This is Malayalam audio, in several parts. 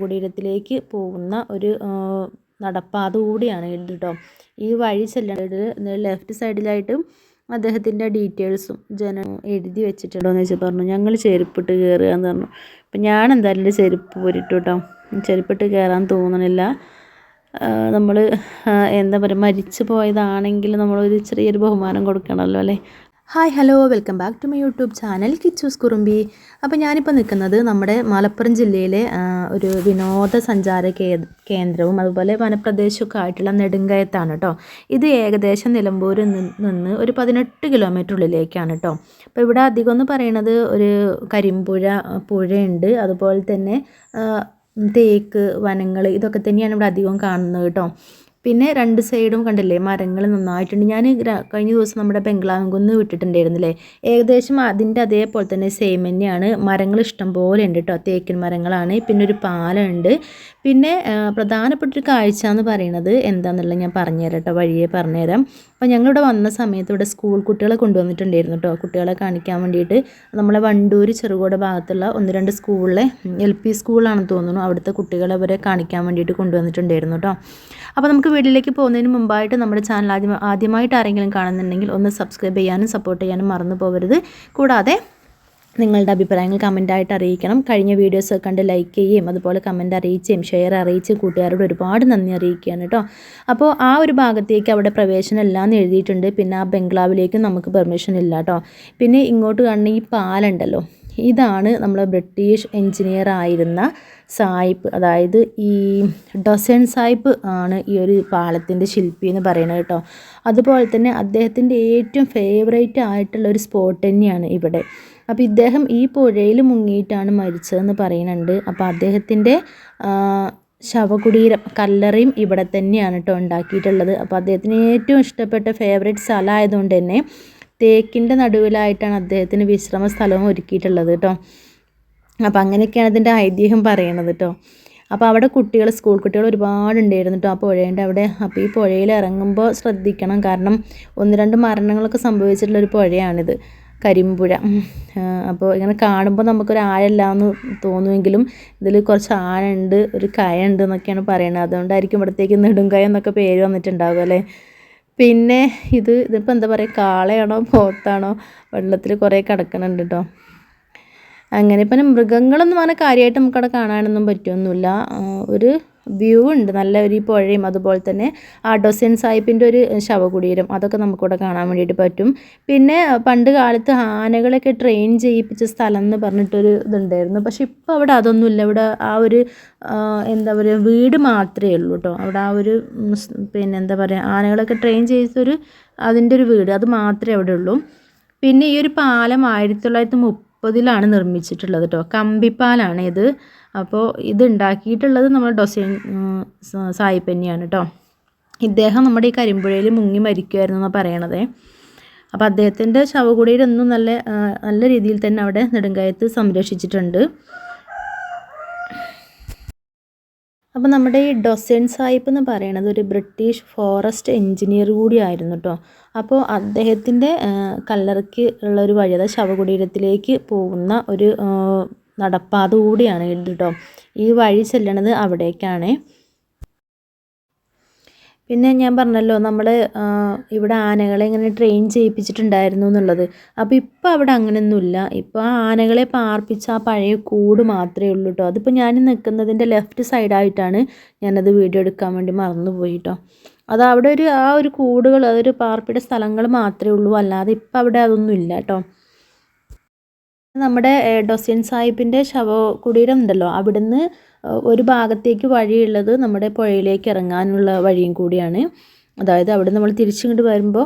കുടീരത്തിലേക്ക് പോകുന്ന ഒരു നടപ്പാത കൂടിയാണ് ഇത് കേട്ടോ. ഈ വഴി ചെല്ലേണ്ടത് ലെഫ്റ്റ് സൈഡിലായിട്ട് അദ്ദേഹത്തിൻ്റെ ഡീറ്റെയിൽസും എഴുതി വെച്ചിട്ടുണ്ടോയെന്ന് വെച്ച് പറഞ്ഞു. ഞങ്ങൾ ചെരുപ്പിട്ട് കയറുക എന്ന് പറഞ്ഞു. അപ്പം ഞാൻ എന്തായാലും ചെരുപ്പ് പോരിട്ടു കേട്ടോ. ചെരുപ്പിട്ട് കയറാൻ തോന്നണില്ല. നമ്മൾ എന്താ പറയുക, മരിച്ചു പോയതാണെങ്കിൽ നമ്മളൊരു ചെറിയൊരു ബഹുമാനം കൊടുക്കണമല്ലോ അല്ലേ. Hi hello, welcome back to my YouTube channel Kichus Kurumbi. അപ്പോൾ ഞാനിപ്പോൾ നിൽക്കുന്നത് നമ്മുടെ മലപ്പുറം ജില്ലയിലെ ഒരു വിനോദസഞ്ചാര കേന്ദ്രവും അതുപോലെ വനപ്രദേശമൊക്കെ ആയിട്ടുള്ള നെടുങ്കയത്താണ് കേട്ടോ. ഇത് ഏകദേശം നിലമ്പൂരിൽ നിന്ന് ഒരു 18 കിലോമീറ്റർ ഉള്ളിലേക്കാണ് കേട്ടോ. അപ്പോൾ ഇവിടെ അധികം എന്ന് പറയുന്നത് ഒരു പുഴയുണ്ട്, അതുപോലെ തന്നെ തേക്ക് വനങ്ങൾ, ഇതൊക്കെ തന്നെയാണ് ഇവിടെ അധികം കാണുന്നത് കേട്ടോ. പിന്നെ രണ്ട് സൈഡും കണ്ടില്ലേ മരങ്ങൾ നന്നായിട്ടുണ്ട്. ഞാൻ കഴിഞ്ഞ ദിവസം നമ്മുടെ ബംഗ്ലാവുംകുന്ന് വിട്ടിട്ടുണ്ടായിരുന്നില്ലേ, ഏകദേശം അതിൻ്റെ അതേപോലെ തന്നെ സെയിം തന്നെയാണ്. മരങ്ങൾ ഇഷ്ടം പോലെ ഉണ്ട് കേട്ടോ, തേക്കിൻ മരങ്ങളാണ്. പിന്നെ ഒരു പാലമുണ്ട്. പിന്നെ പ്രധാനപ്പെട്ടൊരു കാഴ്ച എന്ന് പറയുന്നത് എന്താണെന്നുള്ളത് ഞാൻ പറഞ്ഞുതരാം കേട്ടോ, വഴിയെ പറഞ്ഞുതരാം. അപ്പോൾ ഞങ്ങളിവിടെ വന്ന സമയത്ത് ഇവിടെ സ്കൂൾ കുട്ടികളെ കൊണ്ടുവന്നിട്ടുണ്ടായിരുന്നു കേട്ടോ, കുട്ടികളെ കാണിക്കാൻ വേണ്ടിയിട്ട്. നമ്മളെ വണ്ടൂർ ചെറുകോട് ഭാഗത്തുള്ള 1-2 സ്കൂളിലെ LP സ്കൂളാണെന്ന് തോന്നുന്നു, അവിടുത്തെ കുട്ടികളെ അവരെ കാണിക്കാൻ വേണ്ടിയിട്ട് കൊണ്ടുവന്നിട്ടുണ്ടായിരുന്നു കേട്ടോ. അപ്പോൾ നമുക്ക് വീട്ടിലേക്ക് പോകുന്നതിന് മുമ്പായിട്ട് നമ്മുടെ ചാനൽ ആദ്യമായിട്ട് ആരെങ്കിലും കാണുന്നുണ്ടെങ്കിൽ ഒന്ന് സബ്സ്ക്രൈബ് ചെയ്യാനും സപ്പോർട്ട് ചെയ്യാനും മറന്നു പോകരുത്. കൂടാതെ നിങ്ങളുടെ അഭിപ്രായങ്ങൾ കമൻറ്റായിട്ട് അറിയിക്കണം. കഴിഞ്ഞ വീഡിയോസ് കണ്ട് ലൈക്ക് ചെയ്യുകയും അതുപോലെ കമൻറ്റ് അറിയിക്കുകയും ഷെയർ അറിയിച്ച് കൂട്ടുകാരോട് ഒരുപാട് നന്ദി അറിയിക്കുകയാണ് കേട്ടോ. അപ്പോൾ ആ ഒരു ഭാഗത്തേക്ക് അവിടെ പ്രവേശനം ഇല്ലയെന്ന് എഴുതിയിട്ടുണ്ട്. പിന്നെ ആ ബംഗ്ലാവിലേക്ക് നമുക്ക് പെർമിഷൻ ഇല്ല കേട്ടോ. പിന്നെ ഇങ്ങോട്ട് കാണുന്ന ഈ പാലുണ്ടല്ലോ, ഇതാണ് നമ്മൾ ബ്രിട്ടീഷ് എൻജിനീയർ ആയിരുന്ന സായിപ്പ്, അതായത് ഈ ഡൊസൻ സായിപ്പ് ആണ് ഈ ഒരു പാലത്തിൻ്റെ ശില്പി എന്ന് പറയുന്നത് കേട്ടോ. അതുപോലെ തന്നെ അദ്ദേഹത്തിൻ്റെ ഏറ്റവും ഫേവറേറ്റ് ആയിട്ടുള്ള ഒരു സ്പോട്ട് തന്നെയാണ് ഇവിടെ. അപ്പോൾ ഇദ്ദേഹം ഈ പുഴയിൽ മുങ്ങിയിട്ടാണ് മരിച്ചതെന്ന് പറയുന്നുണ്ട്. അപ്പോൾ അദ്ദേഹത്തിൻ്റെ ശവകുടീരം കല്ലറയും ഇവിടെ തന്നെയാണ് കേട്ടോ ഉണ്ടാക്കിയിട്ടുള്ളത്. അപ്പോൾ അദ്ദേഹത്തിന് ഏറ്റവും ഇഷ്ടപ്പെട്ട ഫേവറേറ്റ് സ്ഥലമായതുകൊണ്ട് തന്നെ തേക്കിൻ്റെ നടുവിലായിട്ടാണ് അദ്ദേഹത്തിന് വിശ്രമ സ്ഥലവും ഒരുക്കിയിട്ടുള്ളത് കേട്ടോ. അപ്പോൾ അങ്ങനെയൊക്കെയാണ് അതിൻ്റെ ഐതിഹ്യം പറയണത് കേട്ടോ. അപ്പോൾ അവിടെ സ്കൂൾ കുട്ടികൾ ഒരുപാടുണ്ടായിരുന്നു കേട്ടോ ആ പുഴേൻ്റെ അവിടെ. അപ്പോൾ ഈ പുഴയിൽ ഇറങ്ങുമ്പോൾ ശ്രദ്ധിക്കണം, കാരണം 1-2 മരണങ്ങളൊക്കെ സംഭവിച്ചിട്ടുള്ളൊരു പുഴയാണിത്, കരിമ്പുഴ. അപ്പോൾ ഇങ്ങനെ കാണുമ്പോൾ നമുക്കൊരു ആഴമില്ലാന്ന് തോന്നുമെങ്കിലും ഇതിൽ കുറച്ച് ആഴമുണ്ട്, ഒരു കയയുണ്ട് എന്നൊക്കെയാണ് പറയുന്നത്. അതുകൊണ്ടായിരിക്കും ഇവിടത്തേക്ക് നെടുങ്കയം എന്നൊക്കെ പേര് വന്നിട്ടുണ്ടാകും അല്ലേ. പിന്നെ ഇതിപ്പോൾ എന്താ പറയുക, കാളയാണോ പോത്താണോ വെള്ളത്തിൽ കുറേ കിടക്കണുണ്ട് കേട്ടോ. അങ്ങനെ ഇപ്പം മൃഗങ്ങളൊന്നും അങ്ങനെ കാര്യമായിട്ട് നമുക്കവിടെ കാണാനൊന്നും പറ്റുമൊന്നുമില്ല. ഒരു വ്യൂ ഉണ്ട്, നല്ല ഒരു പുഴയും അതുപോലെ തന്നെ ആ ഡൊസൻ സാഹിബിൻ്റെ ഒരു ശവകുടീരം, അതൊക്കെ നമുക്കിവിടെ കാണാൻ വേണ്ടിയിട്ട് പറ്റും. പിന്നെ പണ്ട് കാലത്ത് ആനകളൊക്കെ ട്രെയിൻ ചെയ്യിപ്പിച്ച സ്ഥലം എന്ന് പറഞ്ഞിട്ടൊരു ഇതുണ്ടായിരുന്നു. പക്ഷെ ഇപ്പോൾ അവിടെ അതൊന്നുമില്ല. ഇവിടെ ആ ഒരു എന്താ പറയുക, വീട് മാത്രമേ ഉള്ളൂ കേട്ടോ. അവിടെ ആ ഒരു പിന്നെ എന്താ പറയുക, ആനകളൊക്കെ ട്രെയിൻ ചെയ്തൊരു അതിൻ്റെ ഒരു വീട്, അത് മാത്രമേ അവിടെ ഉള്ളൂ. പിന്നെ ഈ ഒരു പാലം 1930-ലാണ് നിർമ്മിച്ചിട്ടുള്ളത് കേട്ടോ, കമ്പിപ്പാലാണ് ഇത്. അപ്പോൾ ഇത് ഉണ്ടാക്കിയിട്ടുള്ളത് നമ്മൾ ഡൊസൻ സാഹിബ് തന്നെയാണ് കേട്ടോ. ഇദ്ദേഹം നമ്മുടെ ഈ കരിമ്പുഴയിൽ മുങ്ങി മരിക്കുമായിരുന്നു എന്നാണ് പറയണത്. അപ്പോൾ അദ്ദേഹത്തിൻ്റെ ശവകുടീരം എന്നും നല്ല രീതിയിൽ തന്നെ അവിടെ നെടുങ്കയത്ത് സംരക്ഷിച്ചിട്ടുണ്ട്. അപ്പോൾ നമ്മുടെ ഈ ഡൊസൻ സാഹിബ് എന്ന് പറയുന്നത് ഒരു ബ്രിട്ടീഷ് ഫോറസ്റ്റ് എൻജിനീയർ കൂടിയായിരുന്നു കേട്ടോ. അപ്പോൾ അദ്ദേഹത്തിൻ്റെ കല്ലറയ്ക്ക് ഉള്ളൊരു വഴി, അതായത് ശവകുടീരത്തിലേക്ക് പോകുന്ന ഒരു നടപ്പാത കൂടിയാണ് ഇത് കേട്ടോ. ഈ വഴി ചെല്ലണത് അവിടേക്കാണ്. പിന്നെ ഞാൻ പറഞ്ഞല്ലോ നമ്മൾ ഇവിടെ ആനകളെ ഇങ്ങനെ ട്രെയിൻ ചെയ്യിപ്പിച്ചിട്ടുണ്ടായിരുന്നു എന്നുള്ളത്. അപ്പോൾ ഇപ്പോൾ അവിടെ അങ്ങനെയൊന്നുമില്ല. ഇപ്പോൾ ആ ആനകളെ പാർപ്പിച്ച ആ പഴയ കൂട് മാത്രമേ ഉള്ളൂ കേട്ടോ. അതിപ്പോൾ ഞാൻ നിൽക്കുന്നതിൻ്റെ ലെഫ്റ്റ് സൈഡായിട്ടാണ് ഞാനത് വീഡിയോ എടുക്കാൻ വേണ്ടി മറന്നുപോയി കേട്ടോ. അത് അവിടെ ആ ഒരു കൂടുകൾ, അതൊരു പാർപ്പിട സ്ഥലങ്ങൾ മാത്രമേ ഉള്ളൂ, അല്ലാതെ ഇപ്പോൾ അവിടെ അതൊന്നും ഇല്ല കേട്ടോ. നമ്മുടെ ഡൊസൻ സാഹിബിൻ്റെ ശവകുടീരം ഉണ്ടല്ലോ, അവിടുന്ന് ഒരു ഭാഗത്തേക്ക് വഴിയുള്ളത് നമ്മുടെ പുഴയിലേക്ക് ഇറങ്ങാനുള്ള വഴിയും കൂടിയാണ്. അതായത് അവിടെ നമ്മൾ തിരിച്ചിങ്ങോട്ട് വരുമ്പോൾ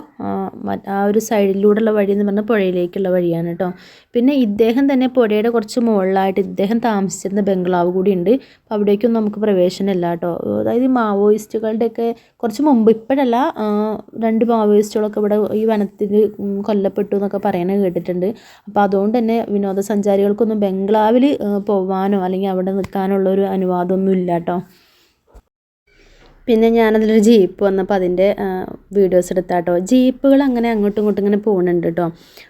ആ ഒരു സൈഡിലൂടെയുള്ള വഴി എന്ന് പറഞ്ഞാൽ പുഴയിലേക്കുള്ള വഴിയാണ് കേട്ടോ. പിന്നെ ഇദ്ദേഹം തന്നെ പുഴയുടെ കുറച്ച് മുകളിലായിട്ട് ഇദ്ദേഹം താമസിച്ചിരുന്ന ബംഗ്ലാവ് കൂടി ഉണ്ട്. അപ്പോൾ അവിടേക്കൊന്നും നമുക്ക് പ്രവേശനമില്ല കേട്ടോ. അതായത് മാവോയിസ്റ്റുകളുടെയൊക്കെ കുറച്ച് മുമ്പ്, ഇപ്പോഴല്ല, 2 മാവോയിസ്റ്റുകളൊക്കെ ഇവിടെ ഈ വനത്തിൽ കൊല്ലപ്പെട്ടു എന്നൊക്കെ പറയുന്നത് കേട്ടിട്ടുണ്ട്. അപ്പോൾ അതുകൊണ്ട് തന്നെ വിനോദസഞ്ചാരികൾക്കൊന്നും ബംഗ്ലാവിൽ പോകാനോ അല്ലെങ്കിൽ അവിടെ നിൽക്കാനുള്ള ഒരു അനുവാദമൊന്നും ഇല്ല കേട്ടോ. പിന്നെ ഞാനതിലൊരു ജീപ്പ് വന്നപ്പോൾ അതിൻ്റെ വീഡിയോസ് എടുത്താട്ടോ. ജീപ്പുകൾ അങ്ങനെ അങ്ങോട്ടും ഇങ്ങോട്ടും ഇങ്ങനെ പോകുന്നുണ്ട് കേട്ടോ.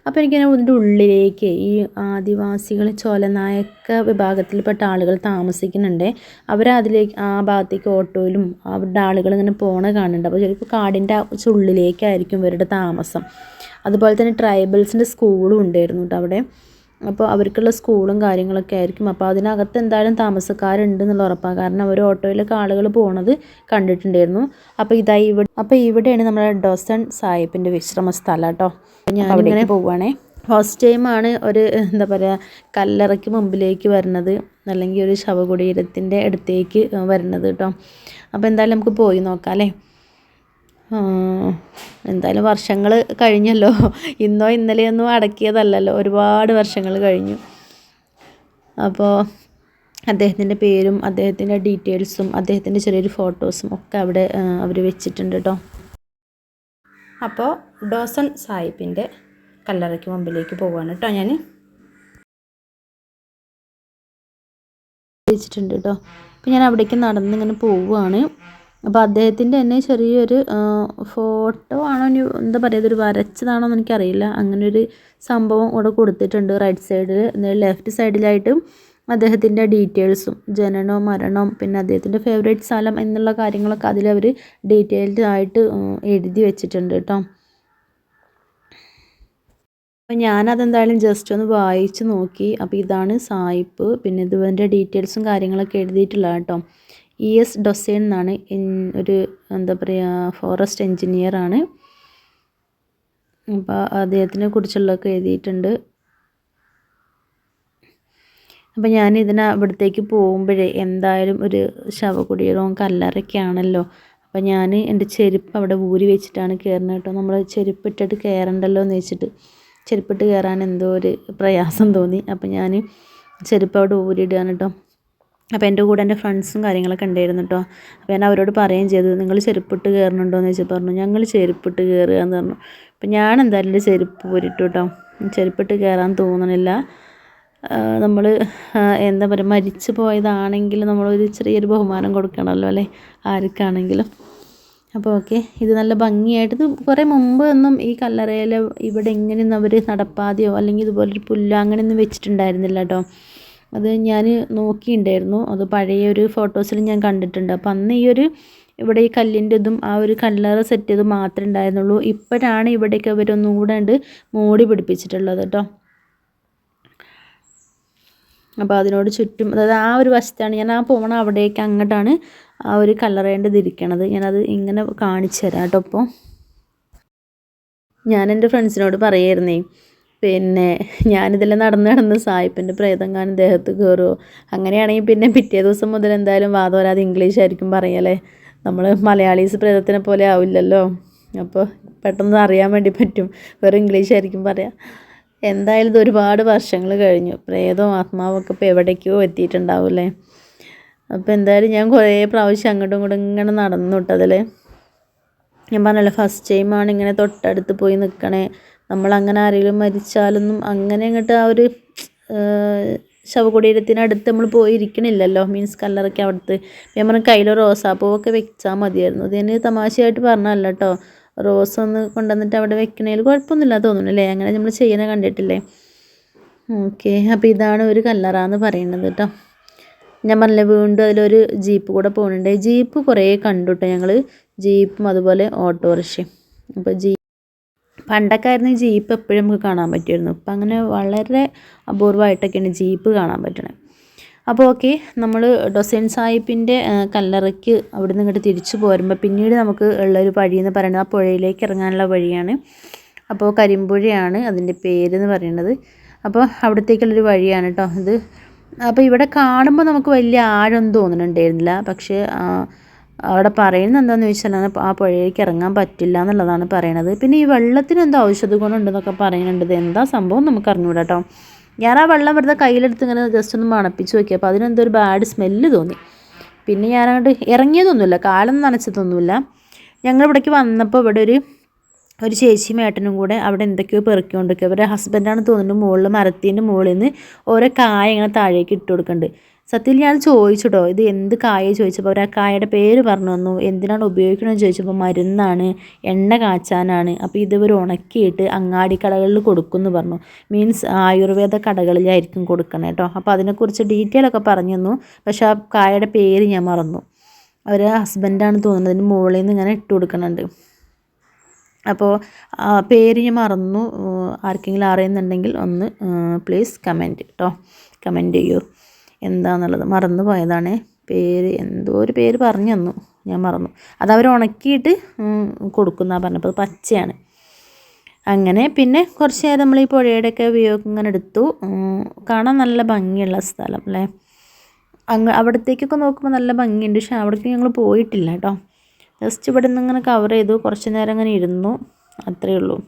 അപ്പോൾ എനിക്കിങ്ങനെ ഇതിൻ്റെ ഉള്ളിലേക്ക് ഈ ആദിവാസികൾ ചോലനായക്ക വിഭാഗത്തിൽപ്പെട്ട ആളുകൾ താമസിക്കുന്നുണ്ട്. അവരതിലേക്ക് ആ ഭാഗത്തേക്ക് ഓട്ടോയിലും അവരുടെ ആളുകൾ ഇങ്ങനെ പോണ കാണുന്നുണ്ട്. അപ്പോൾ ചിലപ്പോൾ കാടിൻ്റെ ഉള്ളിലേക്കായിരിക്കും ഇവരുടെ താമസം. അതുപോലെ തന്നെ ട്രൈബൽസിൻ്റെ സ്കൂളും ഉണ്ടായിരുന്നു കേട്ടോ അവിടെ. അപ്പോൾ അവർക്കുള്ള സ്കൂളും കാര്യങ്ങളൊക്കെ ആയിരിക്കും. അപ്പോൾ അതിനകത്ത് എന്തായാലും താമസക്കാരുണ്ട് എന്നുള്ള ഉറപ്പാണ്. കാരണം അവർ ഓട്ടോയിലൊക്കെ ആളുകൾ പോണത് കണ്ടിട്ടുണ്ടായിരുന്നു. അപ്പോൾ ഇവിടെയാണ് നമ്മുടെ ഡോസൺ സാഹിബിൻ്റെ വിശ്രമ സ്ഥലം കേട്ടോ. ഞാൻ അവിടേക്ക് പോവുകയാണേ. ഫസ്റ്റ് ടൈമാണ് ഒരു എന്താ പറയുക കല്ലറയ്ക്ക് മുമ്പിലേക്ക് വരുന്നത്, അല്ലെങ്കിൽ ഒരു ശവകുടീരത്തിൻ്റെ അടുത്തേക്ക് വരുന്നത് കേട്ടോ. അപ്പോൾ എന്തായാലും നമുക്ക് പോയി നോക്കാം അല്ലേ. എന്തായാലും വർഷങ്ങൾ കഴിഞ്ഞല്ലോ, ഇന്നോ ഇന്നലെയൊന്നും അടക്കിയതല്ലല്ലോ, ഒരുപാട് വർഷങ്ങൾ കഴിഞ്ഞു. അപ്പോൾ അദ്ദേഹത്തിൻ്റെ പേരും അദ്ദേഹത്തിൻ്റെ ഡീറ്റെയിൽസും അദ്ദേഹത്തിൻ്റെ ചെറിയൊരു ഫോട്ടോസും ഒക്കെ അവിടെ അവർ വെച്ചിട്ടുണ്ട് കേട്ടോ. അപ്പോൾ ഡോസൺ സാഹിബിൻ്റെ കല്ലറയ്ക്ക് മുമ്പിലേക്ക് പോവുകയാണ് കേട്ടോ. ഞാൻ വെച്ചിട്ടുണ്ട് കേട്ടോ. അപ്പോൾ ഞാൻ അവിടേക്ക് നടന്നിങ്ങനെ പോവുകയാണ്. അപ്പോൾ അദ്ദേഹത്തിൻ്റെ തന്നെ ചെറിയൊരു ഫോട്ടോ ആണോ എന്താ പറയുക, ഇതൊരു വരച്ചതാണോ എന്ന് എനിക്കറിയില്ല. അങ്ങനെ ഒരു സംഭവം ഇവിടെ കൊടുത്തിട്ടുണ്ട് റൈറ്റ് സൈഡിൽ. ലെഫ്റ്റ് സൈഡിലായിട്ടും അദ്ദേഹത്തിൻ്റെ ഡീറ്റെയിൽസും ജനനവും മരണവും പിന്നെ അദ്ദേഹത്തിൻ്റെ ഫേവറേറ്റ് സ്ഥലം എന്നുള്ള കാര്യങ്ങളൊക്കെ അതിലവർ ഡീറ്റെയിൽഡ് ആയിട്ട് എഴുതി വെച്ചിട്ടുണ്ട് കേട്ടോ. അപ്പോൾ ഞാനതെന്തായാലും ജസ്റ്റ് ഒന്ന് വായിച്ച് നോക്കി. അപ്പോൾ ഇതാണ് സായിപ്പ്, പിന്നെ ഇതിൻ്റെ ഡീറ്റെയിൽസും കാര്യങ്ങളൊക്കെ എഴുതിയിട്ടുള്ള കേട്ടോ. ES ഡൊസൈൻ എന്നാണ്, ഒരു എന്താ പറയുക ഫോറസ്റ്റ് എൻജിനീയറാണ്. അപ്പോൾ അദ്ദേഹത്തിനെ കുറിച്ചുള്ളതൊക്കെ എഴുതിയിട്ടുണ്ട്. അപ്പോൾ ഞാൻ ഇവിടത്തേക്ക് പോകുമ്പോഴേ എന്തായാലും ഒരു ശവകുടീരവും കല്ലറയ്ക്കാണല്ലോ. അപ്പോൾ ഞാൻ എൻ്റെ ചെരുപ്പ് അവിടെ ഊരി വെച്ചിട്ടാണ് കയറുന്നത് കേട്ടോ. നമ്മൾ ചെരുപ്പിട്ടിട്ട് കയറണ്ടല്ലോ എന്ന് വെച്ചിട്ട് ചെരുപ്പിട്ട് കയറാൻ എന്തോ ഒരു പ്രയാസം തോന്നി. അപ്പോൾ ഞാൻ ചെരുപ്പ് അവിടെ ഊരിയിടുകയാണ് കേട്ടോ. അപ്പോൾ എൻ്റെ കൂടെ എൻ്റെ ഫ്രണ്ട്സും കാര്യങ്ങളൊക്കെ ഉണ്ടായിരുന്നു കേട്ടോ. അപ്പോൾ ഞാൻ അവരോട് പറയുകയും ചെയ്തു, നിങ്ങൾ ചെരുപ്പിട്ട് കയറണുണ്ടോ എന്ന് വെച്ചാൽ പറഞ്ഞു ഞങ്ങൾ ചെരുപ്പിട്ട് കയറുക എന്ന് പറഞ്ഞു. അപ്പോൾ ഞാൻ എന്തായാലും എൻ്റെ ചെരുപ്പ് ഊരിട്ടു കേട്ടോ. ചെരുപ്പിട്ട് കയറാൻ തോന്നണില്ല. നമ്മൾ എന്താ പറയുക മരിച്ചു പോയതാണെങ്കിൽ നമ്മളൊരു ചെറിയൊരു ബഹുമാനം കൊടുക്കണമല്ലോ അല്ലേ ആർക്കാണെങ്കിലും. അപ്പോൾ ഓക്കെ, ഇത് നല്ല ഭംഗിയായിട്ട്, ഇത് കുറേ മുമ്പ് ഒന്നും ഈ കല്ലറയിൽ ഇവിടെ ഇങ്ങനെയൊന്നും അവർ നടപ്പാതെയോ അല്ലെങ്കിൽ ഇതുപോലൊരു പുല്ല് അങ്ങനെയൊന്നും വെച്ചിട്ടുണ്ടായിരുന്നില്ല കേട്ടോ. അത് ഞാൻ നോക്കിയിട്ടുണ്ടായിരുന്നു, അത് പഴയൊരു ഫോട്ടോസിൽ ഞാൻ കണ്ടിട്ടുണ്ട്. അപ്പം അന്ന് ഇവിടെ ഈ കല്ലിൻ്റെ ഇതും ആ ഒരു കല്ലറ സെറ്റ് ചെയ്ത് മാത്രമേ ഉണ്ടായിരുന്നുള്ളൂ. ഇപ്പോഴാണ് ഇവിടേക്ക് അവരൊന്നും കൂടെ മൂടി പിടിപ്പിച്ചിട്ടുള്ളത് കേട്ടോ. അപ്പോൾ അതിനോട് ചുറ്റും, അതായത് ആ ഒരു വശത്താണ് ഞാൻ പോകണം, അവിടേക്ക് അങ്ങോട്ടാണ് ആ ഒരു കല്ലറേണ്ടത് ഇരിക്കണത്. ഞാനത് ഇങ്ങനെ കാണിച്ചു തരാം കേട്ടോ. അപ്പോൾ ഞാൻ എൻ്റെ ഫ്രണ്ട്സിനോട് പറയായിരുന്നേ, പിന്നെ ഞാനിതെല്ലാം നടന്ന് സായിപ്പിൻ്റെ പ്രേതങ്ങാനും ദേഹത്ത് കയറുമോ, അങ്ങനെയാണെങ്കിൽ പിന്നെ പിറ്റേ ദിവസം മുതൽ എന്തായാലും വാദോരാതെ ഇംഗ്ലീഷ് ആയിരിക്കും പറയല്ലേ. നമ്മൾ മലയാളീസ് പ്രേതത്തിനെ പോലെ ആവില്ലല്ലോ. അപ്പോൾ പെട്ടെന്ന് അറിയാൻ വേണ്ടി പറ്റും, വേറെ ഇംഗ്ലീഷ് ആയിരിക്കും പറയാം. എന്തായാലും ഇത് ഒരുപാട് വർഷങ്ങൾ കഴിഞ്ഞു, പ്രേതവും ആത്മാവും ഒക്കെ ഇപ്പോൾ എവിടേക്കോ എത്തിയിട്ടുണ്ടാവില്ലേ. അപ്പോൾ എന്തായാലും ഞാൻ കുറേ പ്രാവശ്യം അങ്ങോട്ടും ഇങ്ങോട്ടും ഇങ്ങനെ നടന്നു വിട്ടതിൽ. ഞാൻ പറഞ്ഞല്ലോ ഫസ്റ്റ് ടൈമാണ് ഇങ്ങനെ തൊട്ടടുത്ത് പോയി നിൽക്കണേ. നമ്മളങ്ങനെ ആരെങ്കിലും മരിച്ചാലൊന്നും അങ്ങനെ അങ്ങോട്ട് ആ ഒരു ശവകുടീരത്തിനടുത്ത് നമ്മൾ പോയി ഇരിക്കണില്ലല്ലോ, മീൻസ് കല്ലറയ്ക്ക് അവിടുത്ത്. ഞാൻ പറഞ്ഞ കയ്യിൽ റോസാപ്പൂവൊക്കെ വെച്ചാൽ മതിയായിരുന്നു. ഇതിന് തമാശയായിട്ട് പറഞ്ഞല്ല കേട്ടോ. റോസ് ഒന്ന് കൊണ്ടുവന്നിട്ട് അവിടെ വെക്കണേൽ കുഴപ്പമൊന്നുമില്ല തോന്നുന്നു അല്ലേ, അങ്ങനെ നമ്മൾ ചെയ്യുന്നത് കണ്ടിട്ടില്ലേ. ഓക്കെ, അപ്പോൾ ഇതാണ് ഒരു കല്ലറ എന്ന് പറയുന്നത് കേട്ടോ. ഞാൻ പറഞ്ഞില്ലേ വീണ്ടും അതിലൊരു ജീപ്പ് കൂടെ പോകുന്നുണ്ട്. ജീപ്പ് കുറേ കണ്ടു കേട്ടോ ഞങ്ങൾ, ജീപ്പും അതുപോലെ ഓട്ടോറിക്ഷയും. അപ്പോൾ പണ്ടൊക്കെ ആയിരുന്നു ഈ ജീപ്പ് എപ്പോഴും നമുക്ക് കാണാൻ പറ്റുമായിരുന്നു. ഇപ്പം അങ്ങനെ വളരെ അപൂർവമായിട്ടൊക്കെയാണ് ജീപ്പ് കാണാൻ പറ്റണത്. അപ്പോൾ ഓക്കെ, നമ്മൾ ഡൊസൈൻ സാഹിബിൻ്റെ കല്ലറയ്ക്ക് അവിടെ നിന്ന് ഇങ്ങോട്ട് തിരിച്ചു പോരുമ്പോൾ പിന്നീട് നമുക്ക് ഉള്ളൊരു വഴി എന്ന് പറയുന്നത് ആ പുഴയിലേക്ക് ഇറങ്ങാനുള്ള വഴിയാണ്. അപ്പോൾ കരിമ്പുഴയാണ് അതിൻ്റെ പേരെന്ന് പറയുന്നത്. അപ്പോൾ അവിടത്തേക്കുള്ളൊരു വഴിയാണ് കേട്ടോ ഇത്. അപ്പോൾ ഇവിടെ കാണുമ്പോൾ നമുക്ക് വലിയ ആഴമൊന്നും തോന്നുന്നുണ്ടായിരുന്നില്ല. പക്ഷേ അവിടെ പറയുന്നത് എന്താണെന്ന് ചോദിച്ചാൽ ആ പുഴയിലേക്ക് ഇറങ്ങാൻ പറ്റില്ല എന്നുള്ളതാണ് പറയണത്. പിന്നെ ഈ വെള്ളത്തിന് എന്തോ ഔഷധ ഗുണമുണ്ടെന്നൊക്കെ പറയുന്നുണ്ട്. ഇത് എന്താ സംഭവം നമുക്ക് അറിഞ്ഞൂടാ കേട്ടോ. ഞാൻ ആ വെള്ളം വെറുതെ കയ്യിലെടുത്ത് ഇങ്ങനെ ജസ്റ്റ് ഒന്ന് മണപ്പിച്ച് നോക്കി. അപ്പോൾ അതിനെന്തോ ഒരു ബാഡ് സ്മെല്ല് തോന്നി. പിന്നെ ഞാനങ്ങോട്ട് ഇറങ്ങിയതൊന്നുമില്ല, കാലൊന്നും നനച്ചതൊന്നുമില്ല. ഞങ്ങൾ ഇവിടേക്ക് വന്നപ്പോൾ ഇവിടെ ഒരു ചേച്ചിയും ഏട്ടനും കൂടെ അവിടെ എന്തൊക്കെയോ പെറുക്കിക്കൊണ്ടിരിക്കുക. അവരുടെ ഹസ്ബൻഡാണ് തോന്നുന്നുണ്ട്. മുകളിൽ മരത്തിൻ്റെ മുകളിൽ നിന്ന് ഓരോ കായ ഇങ്ങനെ താഴേക്ക് ഇട്ട് കൊടുക്കുന്നുണ്ട്. സത്യത്തിൽ ഞാൻ ചോദിച്ചിട്ടോ ഇത് എന്ത് കായ ചോദിച്ചപ്പോൾ അവർ ആ കായയുടെ പേര് പറഞ്ഞു തന്നു. എന്തിനാണ് ഉപയോഗിക്കണമെന്ന് ചോദിച്ചപ്പോൾ മരുന്നാണ്, എണ്ണ കാച്ചാനാണ്. അപ്പോൾ ഇവർ ഉണക്കിയിട്ട് അങ്ങാടി കടകളിൽ കൊടുക്കുമെന്ന് പറഞ്ഞു. മീൻസ് ആയുർവേദ കടകളിലായിരിക്കും കൊടുക്കണേ കേട്ടോ. അപ്പോൾ അതിനെക്കുറിച്ച് ഡീറ്റെയിൽ ഒക്കെ പറഞ്ഞു തന്നു. പക്ഷേ ആ കായയുടെ പേര് ഞാൻ മറന്നു. അവർ ഹസ്ബൻഡാണ് തോന്നുന്നത്, അതിന് മുകളിൽ നിന്ന് ഇങ്ങനെ ഇട്ട് കൊടുക്കുന്നുണ്ട്. അപ്പോൾ പേര് ഞാൻ മറന്നു. ആർക്കെങ്കിലും അറിയുന്നുണ്ടെങ്കിൽ ഒന്ന് പ്ലീസ് കമൻറ്റ് കേട്ടോ, കമൻറ്റ് ചെയ്യൂ എന്താണെന്നുള്ളത്. മറന്നു പോയതാണ് പേര്, എന്തോ ഒരു പേര് പറഞ്ഞു തന്നു, ഞാൻ മറന്നു. അതവർ ഉണക്കിയിട്ട് കൊടുക്കുന്നതാണ് പറഞ്ഞപ്പോൾ പച്ചയാണ്. അങ്ങനെ പിന്നെ കുറച്ച് നേരം നമ്മൾ ഈ പുഴയുടെയൊക്കെ വ്യൂ ഇങ്ങനെ എടുത്തു. കാണാൻ നല്ല ഭംഗിയുള്ള സ്ഥലം അല്ലേ. അവിടത്തേക്കൊക്കെ നോക്കുമ്പോൾ നല്ല ഭംഗിയുണ്ട്. പക്ഷേ അവിടേക്ക് ഞങ്ങൾ പോയിട്ടില്ല കേട്ടോ. ജസ്റ്റ് ഇവിടെ നിന്ന് ഇങ്ങനെ കവർ ചെയ്തു, കുറച്ച് നേരം അങ്ങനെ ഇരുന്നു, അത്രയേ ഉള്ളൂ.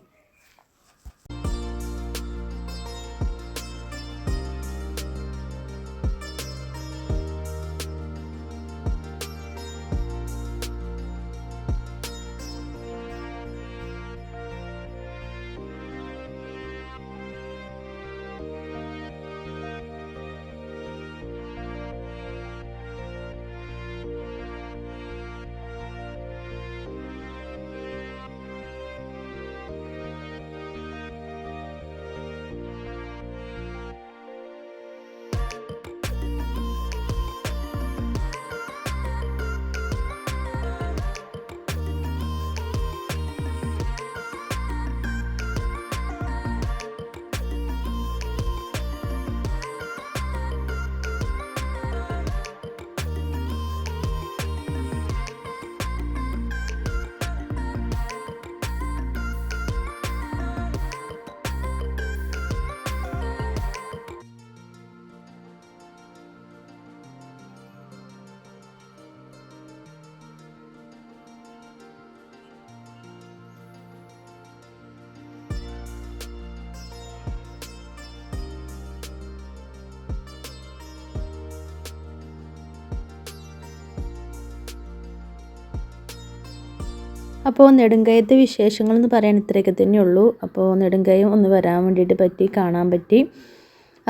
അപ്പോൾ നെടുങ്കയത്തെ വിശേഷങ്ങൾ എന്ന് പറയാൻ ഇത്രയൊക്കെ തന്നെയുള്ളൂ. അപ്പോൾ നെടുങ്കയം ഒന്ന് വരാൻ വേണ്ടിയിട്ട് പറ്റി, കാണാൻ പറ്റി.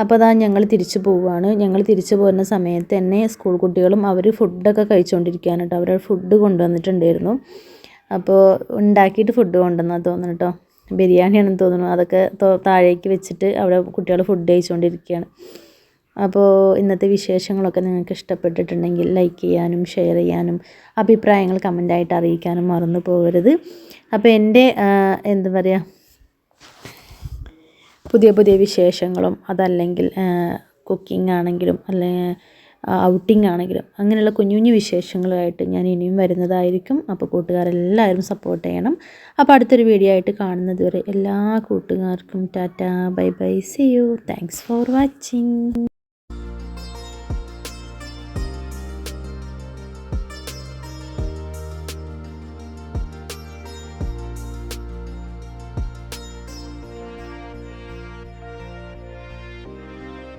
അപ്പോൾ അതാ ഞങ്ങൾ തിരിച്ചു പോവുകയാണ്. ഞങ്ങൾ തിരിച്ചു പോകുന്ന സമയത്ത് തന്നെ സ്കൂൾ കുട്ടികളും അവർ ഫുഡൊക്കെ കഴിച്ചുകൊണ്ടിരിക്കുകയാണ് കേട്ടോ. അവർ ഫുഡ് കൊണ്ടുവന്നിട്ടുണ്ടായിരുന്നു. അപ്പോൾ ഉണ്ടാക്കിയിട്ട് ഫുഡ് കൊണ്ടുവന്നാൽ തോന്നുന്നു കേട്ടോ. ബിരിയാണിയാണെന്ന് തോന്നുന്നു. അതൊക്കെ താഴേക്ക് വെച്ചിട്ട് അവിടെ കുട്ടികൾ ഫുഡ് കഴിച്ചുകൊണ്ടിരിക്കുകയാണ്. അപ്പോൾ ഇന്നത്തെ വിശേഷങ്ങളൊക്കെ നിങ്ങൾക്ക് ഇഷ്ടപ്പെട്ടിട്ടുണ്ടെങ്കിൽ ലൈക്ക് ചെയ്യാനും ഷെയർ ചെയ്യാനും അഭിപ്രായങ്ങൾ കമൻ്റായിട്ട് അറിയിക്കാനും മറന്നു പോകരുത്. അപ്പോൾ എൻ്റെ എന്താ പറയുക, പുതിയ പുതിയ വിശേഷങ്ങളും അതല്ലെങ്കിൽ കുക്കിംഗ് ആണെങ്കിലും അല്ലെങ്കിൽ ഔട്ടിംഗ് ആണെങ്കിലും അങ്ങനെയുള്ള കുഞ്ഞു കുഞ്ഞു വിശേഷങ്ങളുമായിട്ട് ഞാൻ ഇനിയും വരുന്നതായിരിക്കും. അപ്പോൾ കൂട്ടുകാരെല്ലാവരും സപ്പോർട്ട് ചെയ്യണം. അപ്പോൾ അടുത്തൊരു വീഡിയോ ആയിട്ട് കാണുന്നത് വരെ എല്ലാ കൂട്ടുകാർക്കും tata, bye bye, see you, thanks for watching.